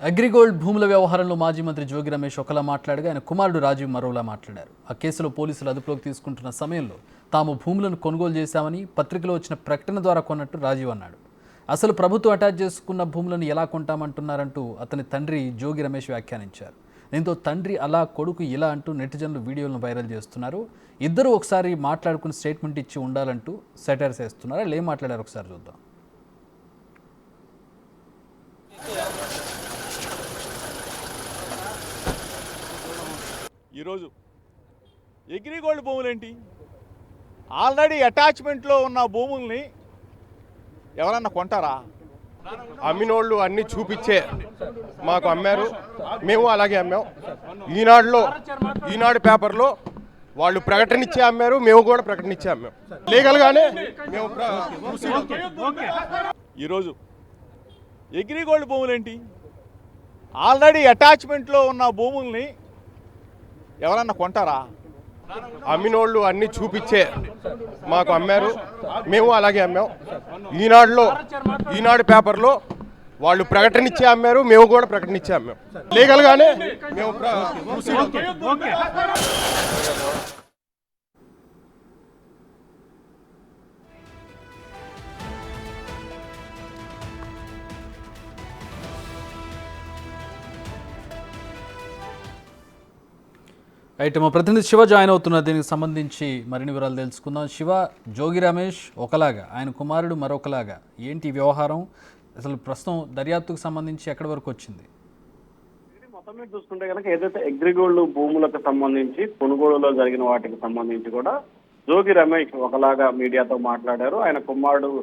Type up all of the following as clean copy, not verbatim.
అగ్రిగోల్డ్ భూముల వ్యవహారంలో మాజీ మంత్రి జోగి రమేష్ ఒకలా మాట్లాడగా ఆయన కుమారుడు రాజీవ్ మరోలా మాట్లాడారు. ఆ కేసులో పోలీసులు అదుపులోకి తీసుకుంటున్న సమయంలో తాము భూములను కొనుగోలు చేశామని పత్రికలో వచ్చిన ప్రకటన ద్వారా కొన్నట్టు రాజీవ్ అన్నాడు. అసలు ప్రభుత్వం అటాచ్ చేసుకున్న భూములను ఎలా కొంటామంటున్నారంటూ అతని తండ్రి జోగి రమేష్ వ్యాఖ్యానించారు. దీంతో తండ్రి అలా కొడుకు ఇలా అంటూ నెటిజన్లు వీడియోలను వైరల్ చేస్తున్నారు. ఇద్దరు ఒకసారి మాట్లాడుకుని స్టేట్మెంట్ ఇచ్చి ఉండాలంటూ సెటైర్స్ వేస్తున్నారు. వాళ్ళు ఏం మాట్లాడారు ఒకసారి చూద్దాం. ఈరోజు అగ్రిగోల్డ్ భూములేంటి, ఆల్రెడీ అటాచ్మెంట్లో ఉన్న భూముల్ని ఎవరన్నా కొంటారా? అమ్మినోళ్ళు అన్ని చూపించే మాకు అమ్మారు, మేము అలాగే అమ్మాం. ఈనాడు పేపర్లో వాళ్ళు ప్రకటన ఇచ్చే అమ్మారు, మేము కూడా ప్రకటన ఇచ్చే అమ్మాం. లీగల్గానే మేము ఈరోజు అగ్రిగోల్డ్ భూములేంటి, ఆల్రెడీ అటాచ్మెంట్లో ఉన్న భూముల్ని ఎవరన్నా కొంటారా? అమ్మినోళ్ళు అన్ని చూపించే మాకు అమ్మారు, మేము అలాగే అమ్మాం. ఈనాడు పేపర్లో వాళ్ళు ప్రకటన ఇచ్చే అమ్మారు, మేము కూడా ప్రకటన ఇచ్చే అమ్మాం. లీగల్గానే మేము రైట్, మా ప్రతినిధి శివ జాయిన్ అవుతున్నారు. దీనికి సంబంధించి మరిన్ని వివరాలు తెలుసుకుందాం. శివ, జోగి రమేష్ ఒకలాగా, ఆయన కుమారుడు మరొకలాగా, ఏంటి వ్యవహారం? అసలు ప్రస్తుతం దర్యాప్తుకు సంబంధించి ఎక్కడి వరకు వచ్చింది? మొత్తం మీద చూసుకుంటే కనుక ఏదైతే అగ్రిగోల్డ్ భూములకు సంబంధించి కొనుగోలులో జరిగిన వాటికి సంబంధించి కూడా జోగి రమేష్ ఒకలాగా మీడియాతో మాట్లాడారు. ఆయన కుమారుడు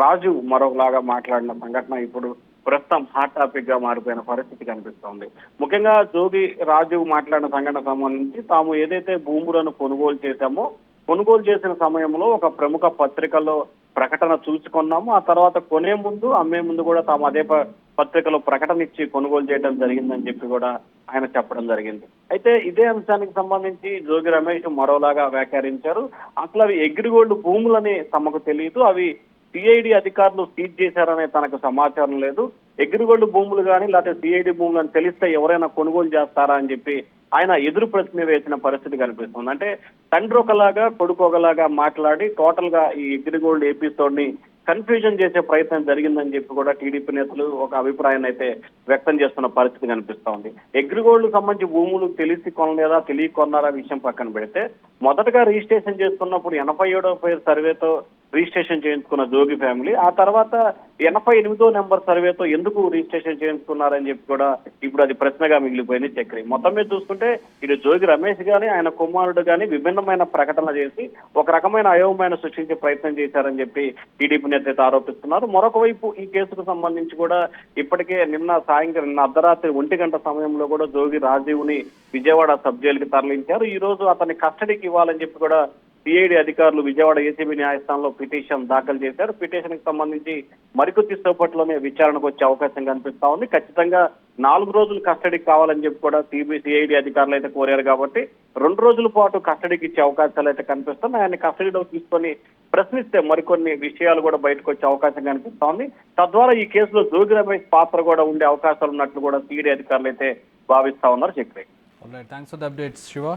రాజు మరొకలాగా మాట్లాడిన సంఘటన ఇప్పుడు ప్రస్తుతం హాట్ టాపిక్ గా మారిపోయిన పరిస్థితి కనిపిస్తోంది. ముఖ్యంగా జోగి రాజు మాట్లాడిన సంఘటన సంబంధించి తాము ఏదైతే భూములను కొనుగోలు చేశామో కొనుగోలు చేసిన సమయంలో ఒక ప్రముఖ పత్రికలో ప్రకటన చూసుకున్నాము. ఆ తర్వాత కొనే ముందు అమ్మే ముందు కూడా తాము అదే పత్రికలో ప్రకటన ఇచ్చి కొనుగోలు చేయడం జరిగిందని చెప్పి కూడా ఆయన చెప్పడం జరిగింది. అయితే ఇదే అంశానికి సంబంధించి జోగి రమేష్ మరోలాగా వ్యాఖ్యానించారు. అసలు అవి అగ్రిగోల్డ్ భూములని తమకు తెలియదు, అవి సిఐడి అధికారులు సీజ్ చేశారనే తనకు సమాచారం లేదు. అగ్రిగోల్డ్ భూములు కానీ లేకపోతే సిఐడి భూములు అని తెలిస్తే ఎవరైనా కొనుగోలు చేస్తారా అని చెప్పి ఆయన ఎదురు ప్రశ్న వేసిన పరిస్థితి కనిపిస్తుంది. అంటే తండ్రి ఒకలాగా కొడుకు ఒకలాగా మాట్లాడి టోటల్ గా ఈ అగ్రిగోల్డ్ ఎపిసోడ్ ని కన్ఫ్యూజన్ చేసే ప్రయత్నం జరిగిందని చెప్పి కూడా టీడీపీ నేతలు ఒక అభిప్రాయాన్ని అయితే వ్యక్తం చేస్తున్న పరిస్థితి కనిపిస్తా ఉంది. అగ్రిగోల్డ్ సంబంధించి భూములు తెలిసి కొనలేదా తెలియ కొన్నారా విషయం పక్కన పెడితే మొదటగా రిజిస్ట్రేషన్ చేసుకున్నప్పుడు 87వ పేరు సర్వేతో రిజిస్ట్రేషన్ చేయించుకున్న జోగి ఫ్యామిలీ ఆ తర్వాత 88వ నెంబర్ సర్వేతో ఎందుకు రిజిస్ట్రేషన్ చేయించుకున్నారని చెప్పి కూడా ఇప్పుడు అది ప్రశ్నగా మిగిలిపోయింది చక్రి. మొత్తం మీద చూసుకుంటే ఇటు జోగి రమేష్ గాని ఆయన కుమారుడు గాని విభిన్నమైన ప్రకటన చేసి ఒక రకమైన అయోమయాన్ని సృష్టించే ప్రయత్నం చేశారని చెప్పి టీడీపీ నేత ఆరోపిస్తున్నారు. మరొక వైపు ఈ కేసుకు సంబంధించి కూడా ఇప్పటికే నిన్న అర్ధరాత్రి 1 గంట సమయంలో కూడా జోగి రాజీవ్ ని విజయవాడ సబ్ జైలుకి తరలించారు. ఈ రోజు అతన్ని కస్టడీకి ఇవ్వాలని చెప్పి కూడా సిఐడి అధికారులు విజయవాడ ఏసీబీ న్యాయస్థానంలో పిటిషన్ దాఖలు చేశారు. పిటిషన్ కి సంబంధించి మరికొద్ది సేపట్లోనే విచారణకు వచ్చే అవకాశం కనిపిస్తా ఉంది. ఖచ్చితంగా 4 రోజులు కస్టడీకి కావాలని చెప్పి కూడా సిఐడి అధికారులు అయితే కోరారు కాబట్టి 2 రోజుల పాటు కస్టడీకి ఇచ్చే అవకాశాలు అయితే కనిపిస్తున్నాయి. ఆయన కస్టడీలో తీసుకొని ప్రశ్నిస్తే మరికొన్ని విషయాలు కూడా బయటకు వచ్చే అవకాశం కనిపిస్తా ఉంది. తద్వారా ఈ కేసులో జోగి రమేష్ పాత్ర కూడా ఉండే అవకాశాలు ఉన్నట్లు కూడా సిఐడి అధికారులు అయితే భావిస్తా ఉన్నారు. Chakri, thanks for the updates Shiva.